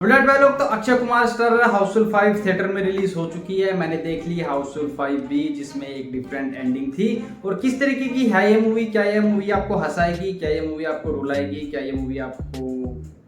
Bullet भाई लोग, तो अक्षय कुमार स्टार हाउसफुल 5 थिएटर में रिलीज हो चुकी है। मैंने देख ली हाउसफुल 5 भी, जिसमें एक डिफरेंट एंडिंग थी। और किस तरीके की है ये मूवी, क्या ये मूवी आपको हंसाएगी, क्या ये मूवी आपको रुलाएगी, क्या ये मूवी आपको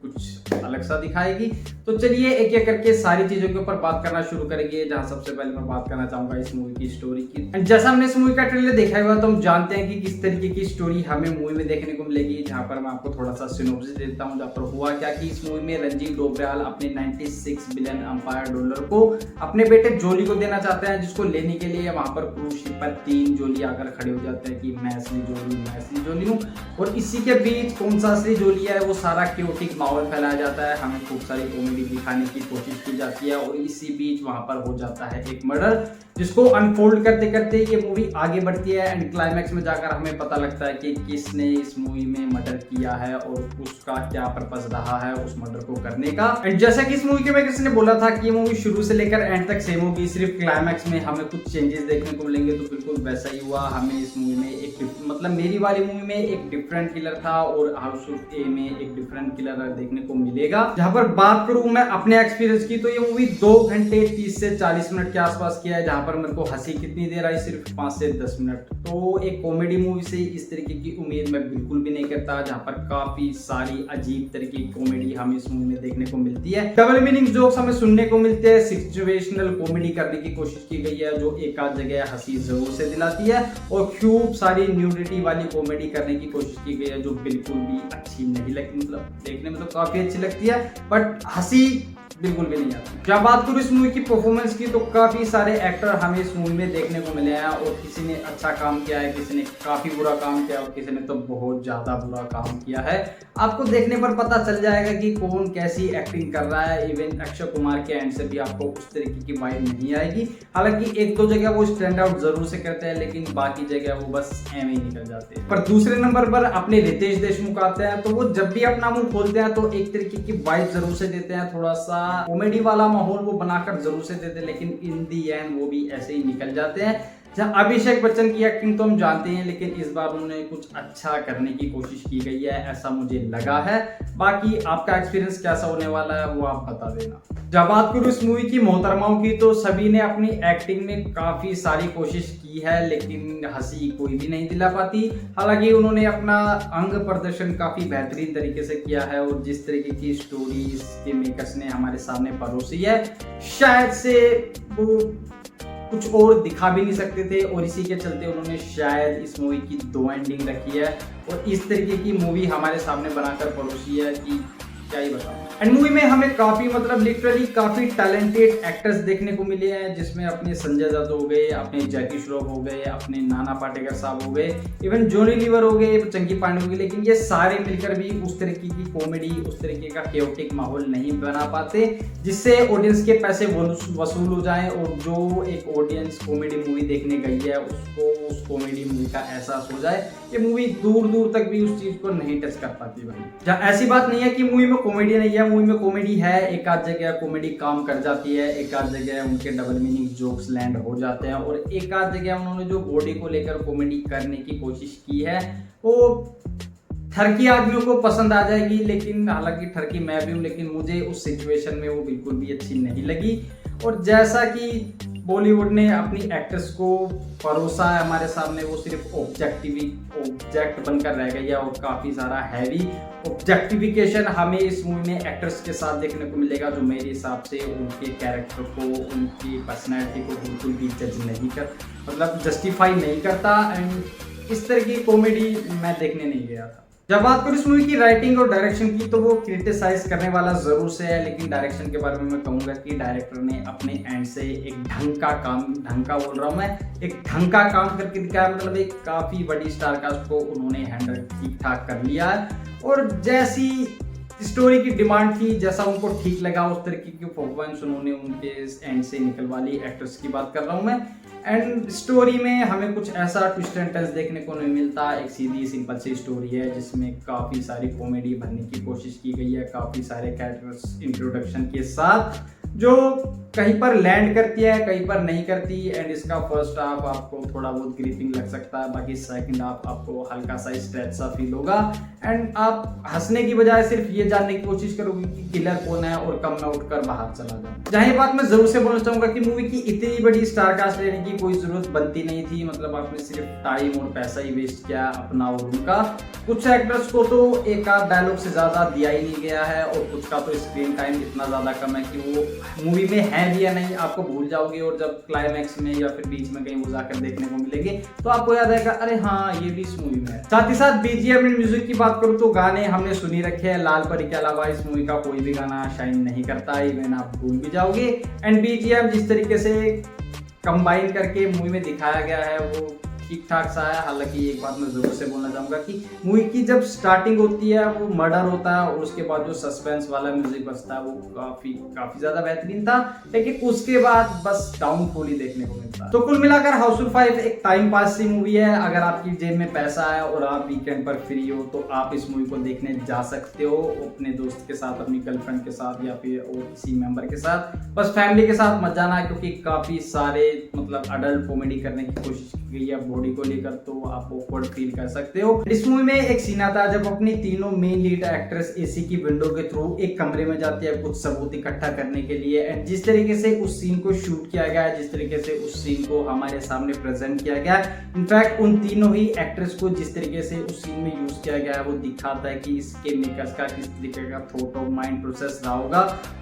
कुछ अलग सा दिखाएगी। तो चलिए एक एक करके सारी चीजों के ऊपर बात करना शुरू करेंगे। जहां सबसे पहले मैं बात करना चाहूंगा इस मूवी की स्टोरी की। एंड जैसा हमने इस मूवी का ट्रेलर देखा हुआ, तो हम जानते हैं कि किस तरीके की स्टोरी हमें मूवी में देखने को मिलेगी। जहां पर मैं आपको थोड़ा सा सिनॉप्सिस देता हूं। जहां पर हुआ क्या कि इस मूवी में रणजीत डोबरियाल अपने 96 बिलियन अंपायर डॉलर को अपने बेटे जोली को देना चाहते हैं, जिसको लेने के लिए वहां पर क्रूज शिप पर 3 जोली आकर खड़े हो जाते हैं कि मैं असली जोली, मैं असली जोली हूँ। और इसी के बीच कौन सा असली जोली है, वो सारा क्योटिक माहौल फैलाया जाता है। हमें खूब सारी कॉमेडी दिखाने की कोशिश की जाती है। और इसी बीच वहां पर हो जाता है एक मर्डर, जिसको अनफोल्ड करते करते ये मूवी आगे बढ़ती है। एंड क्लाइमैक्स में जाकर हमें पता लगता है कि किसने इस मूवी में मर्डर किया है और उसका क्या पर्पस रहा है उस मर्डर को करने का। एंड जैसा कि इस मूवी के मेकर्स ने बोला था कि ये मूवी शुरू से लेकर एंड तक सेम होगी, सिर्फ क्लाइमैक्स में हमें कुछ चेंजेस देखने को मिलेंगे। तो बिल्कुल वैसा ही हुआ। हमें इस मूवी में एक मतलब मेरी वाली मूवी में एक डिफरेंट किलर था और हाउसफुल ए में एक डिफरेंट किलर देखने को मिलेगा। जहां पर बात करूं मैं अपने एक्सपीरियंस की, तो ये मूवी 2 घंटे 30 से 40 मिनट के आसपास किया है। जहां पर मेरे को हंसी कितनी देर आई, सिर्फ 5 से 10 मिनट। तो एक कॉमेडी मूवी से इस तरीके की उम्मीद मैं बिल्कुल भी नहीं करता। जहां पर काफी सारी अजीब तरीके की कॉमेडी हमें इस मूवी में देखने को मिलती है। डबल मीनिंग जोक्स हमें सुनने को मिलते हैं। सिचुएशनल कॉमेडी करने की कोशिश की गई है, जो एक आध जगह हंसी जरूर से दिलाती है। और खूब सारी न्यूडिटी वाली कॉमेडी करने की कोशिश की गई है, जो बिल्कुल भी अच्छी नहीं लगती। मतलब देखने में तो काफी अच्छी लगती है, बट हंसी बिल्कुल भी नहीं आती। जब बात करूं इस मूवी की परफॉर्मेंस की, तो काफी सारे एक्टर हमें इस मूवी में देखने को मिले हैं। और किसी ने अच्छा काम किया है, किसी ने काफी बुरा काम किया और किसी ने तो बहुत ज्यादा बुरा काम किया है। आपको देखने पर पता चल जाएगा कि कौन कैसी एक्टिंग कर रहा है। इवन अक्षय कुमार के एंड से भी आपको उस तरीके की वाइब नहीं आएगी। हालांकि एक दो जगह वो स्टैंड आउट जरूर से करते हैं, लेकिन बाकी जगह वो बस एवं ही निकल जाते हैं। पर दूसरे नंबर पर अपने रितेश देशमुख आते हैं। तो वो जब भी अपना मुंह खोलते हैं तो एक तरीके की वाइब जरूर से देते हैं। थोड़ा सा कॉमेडी वाला माहौल वो बनाकर जरूर से देते हैं, लेकिन इन दी एंड वो भी ऐसे ही निकल जाते हैं। जहाँ अभिषेक बच्चन की एक्टिंग तो हम जानते हैं, लेकिन इस बार उन्होंने कुछ अच्छा करने की कोशिश की गई है, ऐसा मुझे लगा है। बाकी आपका एक्सपीरियंस कैसा होने वाला है वो आप बता देना। जब बात करूं इस मूवी की मोहतरमाओं की, तो सभी ने अपनी एक्टिंग में काफी सारी कोशिश की है, लेकिन हंसी कोई भी नहीं दिला पाती। हालांकि उन्होंने अपना अंग प्रदर्शन काफी बेहतरीन तरीके से किया है। और जिस तरीके की स्टोरी इसके मेकर्स ने हमारे सामने परोसी है, शायद से वो कुछ और दिखा भी नहीं सकते थे। और इसी के चलते उन्होंने शायद इस मूवी की 2 एंडिंग रखी है और इस तरीके की मूवी हमारे सामने बनाकर परोसी है कि क्या ही बताऊं। एंड मूवी में हमें काफी मतलब लिटरली काफी टैलेंटेड एक्टर्स देखने को मिले हैं, जिसमें अपने संजय दत्त हो गए, अपने जैकी श्रॉफ हो गए, अपने नाना पाटेकर साहब हो गए, इवन जॉनी लीवर हो गए, चंकी पांडे हो गए। लेकिन ये सारे मिलकर भी उस तरीके की कॉमेडी, उस तरीके का केओटिक माहौल नहीं बना पाते, जिससे ऑडियंस के पैसे वसूल हो जाएं। और जो एक ऑडियंस कॉमेडी मूवी देखने गई है, उसको उस कॉमेडी मूवी का एहसास हो जाए। ये मूवी दूर दूर तक भी उस चीज को नहीं टच कर पाती भाई। जहाँ ऐसी बात नहीं है कि मूवी में कॉमेडी नहीं है, मूवी में कॉमेडी है। एक आध जगह कॉमेडी काम कर जाती है, एक आध जगह उनके डबल मीनिंग जोक्स लैंड हो जाते हैं। और एक आध जगह उन्होंने जो बॉडी को लेकर कॉमेडी करने की कोशिश की है, वो ठरकी आदमियों को पसंद आ जाएगी। लेकिन हालांकि ठरकी मैं भी हूँ, लेकिन मुझे उस सिचुएशन में वो बिल्कुल भी अच्छी नहीं लगी। और जैसा कि बॉलीवुड ने अपनी एक्ट्रेस को परोसा है हमारे सामने, वो सिर्फ ऑब्जेक्ट बनकर रह गई है। और काफी सारा हैवी ऑब्जेक्टिफिकेशन हमें इस मूवी में एक्ट्रेस के साथ देखने को मिलेगा, जो मेरे हिसाब से उनके कैरेक्टर को, उनकी पर्सनैलिटी को बिल्कुल भी जज नहीं कर मतलब जस्टिफाई नहीं करता। एंड इस तरह की कॉमेडी मैं देखने नहीं गया था। जब बात करूं इस मूवी की राइटिंग और डायरेक्शन की, तो वो क्रिटिसाइज करने वाला जरूर से है। लेकिन डायरेक्शन के बारे में मैं कहूंगा कि डायरेक्टर ने अपने एंड से एक ढंग का बोल रहा हूं मैं, एक ढंग का काम करके दिखाया। मतलब एक काफी बड़ी स्टार कास्ट को उन्होंने हैंडल ठीक ठाक कर लिया है। और जैसी स्टोरी की डिमांड थी, जैसा उनको ठीक लगा, उस तरीके की परफॉर्मेंस उन्होंने उनके एंड से निकलवा ली। एक्टर्स की बात कर रहा हूं मैं। एंड स्टोरी में हमें कुछ ऐसा ट्विस्ट एंड टर्न्स देखने को नहीं मिलता। एक सीधी सिंपल सी स्टोरी है, जिसमें काफ़ी सारी कॉमेडी भरने की कोशिश की गई है, काफ़ी सारे कैरेक्टर्स इंट्रोडक्शन के साथ, जो कहीं पर लैंड करती है, कहीं पर नहीं करती। एंड इसका फर्स्ट हाफ आपको थोड़ा बहुत ग्रिपिंग लग सकता है, बाकी सेकंड हाफ आपको हल्का सा स्ट्रेच सा फील होगा। एंड आप हंसने की बजाय सिर्फ ये जानने की कोशिश करोगे कि किलर कौन है और कब मैं उठकर बाहर चला जाऊं। जहां ये बात मैं जरूर से बोलना चाहूंगा कि मूवी की इतनी बड़ी स्टार कास्ट लेने की कोई जरूरत बनती नहीं थी। मतलब आपने सिर्फ टाइम और पैसा ही वेस्ट किया अपना और उनका। कुछ एक्टर्स को तो एक आध डायलॉग से ज्यादा दिया ही नहीं गया है और कुछ का तो स्क्रीन टाइम इतना ज्यादा कम है कि वो मूवी में है भी या नहीं आपको भूल जाओगे। और जब क्लाइमैक्स में या फिर बीच में कहीं वो जाकर देखने को मिलेंगे तो आपको याद आएगा अरे हाँ ये भी इस मूवी में है। साथ ही साथ बीजीएम एंड म्यूजिक की बात करूँ तो गाने हमने सुनी रखे हैं। लाल परी के अलावा इस मूवी का कोई भी गाना शाइन नहीं करता, इवन आप भूल भी जाओगे। एंड बीजीएम जिस तरीके से कंबाइन करके मूवी में दिखाया गया है वो ठीक ठाक सा है। हालांकि एक बात मैं जरूर से बोलना चाहूंगा कि मूवी की जब स्टार्टिंग होती है वो मर्डर होता है और उसके बाद जो सस्पेंस वाला म्यूजिक बजता है वो काफी ज्यादा बेहतरीन था, लेकिन उसके बाद बस डाउनफॉल ही देखने को मिलता है। तो कुल मिलाकर हाउसफुल 5 एक टाइम पास सी मूवी है। अगर आपकी जेब में पैसा है और आप वीकेंड पर फ्री हो तो आप इस मूवी को देखने जा सकते हो अपने दोस्त के साथ, अपनी गर्लफ्रेंड के साथ या फिर और किसी मेंबर के साथ। बस फैमिली के साथ मत जाना क्योंकि काफी सारे मतलब अडल्ट कॉमेडी करने की कोशिश की गई है बॉडी को लेकर, तो आप ऑकवर्ड फील कर सकते हो। इस मूवी में एक सीन आता है जब अपनी तीनों मेन लीड एक्ट्रेस एसी की विंडो के थ्रू एक कमरे में जाती है कुछ सबूत इकट्ठा करने के लिए। एंड जिस तरीके से उस सीन को शूट किया गया है, जिस तरीके से उस सीन को हमारे सामने प्रेजेंट किया गया है, इनफैक्ट उन तीनों ही एक्ट्रेस को जिस तरीके से उस सीन में यूज किया गया है वो दिखाता है कि इसके मेकर्स का किस तरीके का थॉट ऑफ माइंड प्रोसेस रहा होगा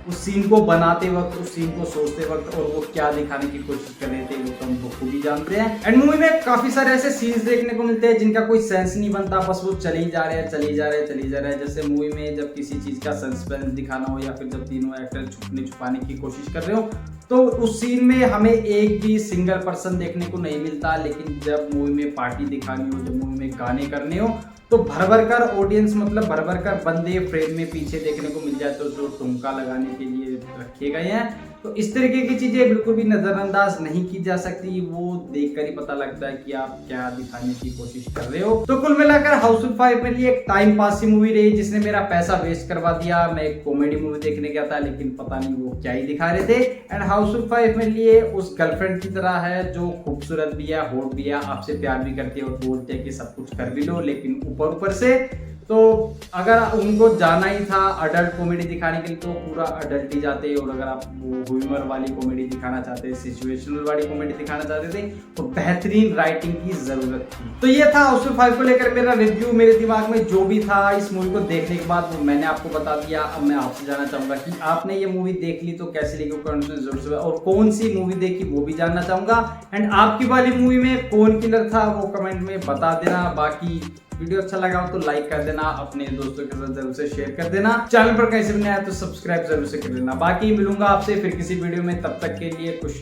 उस सीन को बनाते वक्त, उस सीन को सोचते वक्त, और वो क्या दिखाने की कोशिश कर रहे थे वो तो हम बखूबी जानते हैं। एंड मूवी में काफी सारे ऐसे सीन्स देखने को मिलते हैं जिनका कोई सेंस नहीं बनता, बस वो चले ही जा रहे हैं, चले ही जा रहे हैं, चले ही जा रहे हैं। जैसे मूवी में जब किसी चीज का सस्पेंस दिखाना हो या फिर जब तीनों एक्टर छुपाने की कोशिश कर रहे हो तो उस सीन में हमें एक भी सिंगल पर्सन देखने को नहीं मिलता। लेकिन जब मूवी में पार्टी दिखानी हो, जब मूवी में गाने करने हो तो भर कर ऑडियंस मतलब भर कर बंदे फ्रेम में पीछे देखने को मिल जाए तो जो ठुमका लगाने के लिए रखे गए हैं। तो इस तरीके की चीजें बिल्कुल भी नजरअंदाज नहीं की जा सकती, वो देखकर ही पता लगता है कि आप क्या दिखाने की कोशिश कर रहे हो। तो कुल मिलाकर हाउसफुल 5 मेरे लिए एक टाइम पास की मूवी रही जिसने मेरा पैसा वेस्ट करवा दिया। मैं एक कॉमेडी मूवी देखने गया था लेकिन पता नहीं वो क्या ही दिखा रहे थे। एंड हाउसफुल 5 मेरे लिए उस गर्लफ्रेंड की तरह है जो खूबसूरत भी है, हॉट भी है, आपसे प्यार भी करती है और बोलते है कि सब कुछ कर भी लो, लेकिन ऊपर से तो अगर उनको जाना ही था अडल्ट कॉमेडी दिखाने के लिए तो पूरा अडल्ट ही जाते। और अगर आप वो ह्यूमर वाली कॉमेडी दिखाना चाहते, सिचुएशनल वाली कॉमेडी दिखाना चाहते थे तो बेहतरीन राइटिंग की जरूरत थी। तो ये था हाउसफुल 5 को लेकर मेरा रिव्यू। मेरे दिमाग में जो भी था इस मूवी को देखने के बाद वो मैंने आपको बता दिया। अब मैं आपसे जानना चाहूंगा कि आपने ये मूवी देख ली तो कैसी लगी, कमेंट में जरूर से, और कौन सी मूवी देखी वो भी जानना चाहूंगा। एंड आपकी वाली मूवी में कौन किलर था वो कमेंट में बता देना। बाकी वीडियो अच्छा लगा हो तो लाइक कर देना, अपने दोस्तों के साथ जरूर से शेयर कर देना, चैनल पर कहीं से भी नया है तो सब्सक्राइब जरूर से कर लेना। बाकी मिलूंगा आपसे फिर किसी वीडियो में, तब तक के लिए खुश